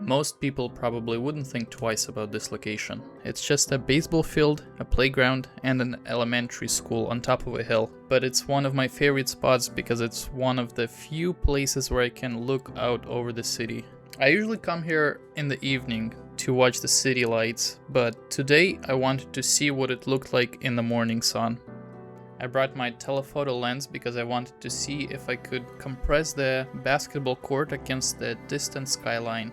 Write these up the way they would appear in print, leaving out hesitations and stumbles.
Most people probably wouldn't think twice about this location. It's just a baseball field, a playground, and an elementary school on top of a hill. But it's one of my favorite spots because it's one of the few places where I can look out over the city. I usually come here in the evening to watch the city lights, but today I wanted to see what it looked like in the morning sun. I brought my telephoto lens because I wanted to see if I could compress the basketball court against the distant skyline.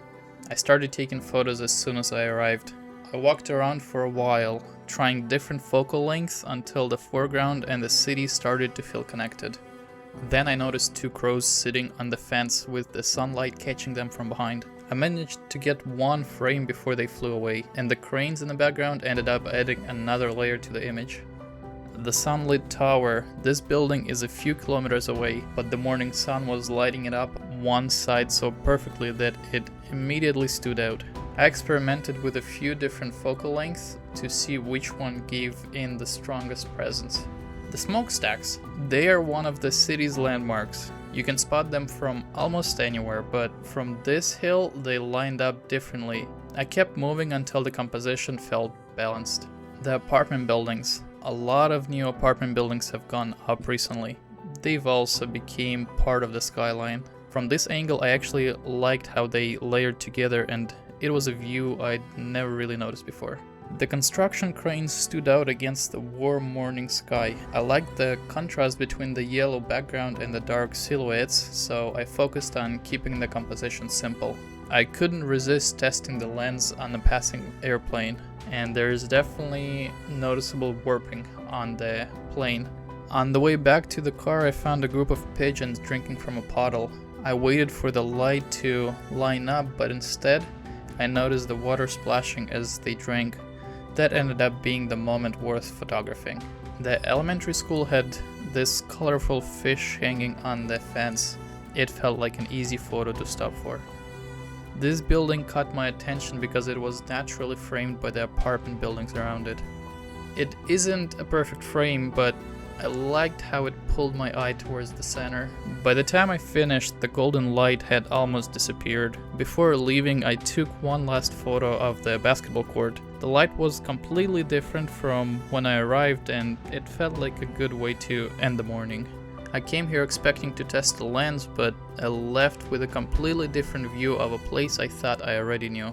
I started taking photos as soon as I arrived. I walked around for a while, trying different focal lengths until the foreground and the city started to feel connected. Then I noticed two crows sitting on the fence with the sunlight catching them from behind. I managed to get one frame before they flew away, and the cranes in the background ended up adding another layer to the image. The sunlit tower. This building is a few kilometers away, but the morning sun was lighting it up one side so perfectly that it immediately stood out. I experimented with a few different focal lengths to see which one gave in the strongest presence. The smokestacks. They are one of the city's landmarks. You can spot them from almost anywhere, but from this hill they lined up differently. I kept moving until the composition felt balanced. The apartment buildings. A lot of new apartment buildings have gone up recently. They've also become part of the skyline. From this angle I actually liked how they layered together, and it was a view I'd never really noticed before. The construction cranes stood out against the warm morning sky. I liked the contrast between the yellow background and the dark silhouettes, so I focused on keeping the composition simple. I couldn't resist testing the lens on a passing airplane, and there is definitely noticeable warping on the plane. On the way back to the car I found a group of pigeons drinking from a bottle. I waited for the light to line up, but instead I noticed the water splashing as they drank. That ended up being the moment worth photographing. The elementary school had this colorful fish hanging on the fence. It felt like an easy photo to stop for. This building caught my attention because it was naturally framed by the apartment buildings around it. It isn't a perfect frame, but I liked how it pulled my eye towards the center. By the time I finished, the golden light had almost disappeared. Before leaving, I took one last photo of the basketball court. The light was completely different from when I arrived, and it felt like a good way to end the morning. I came here expecting to test the lens, but I left with a completely different view of a place I thought I already knew.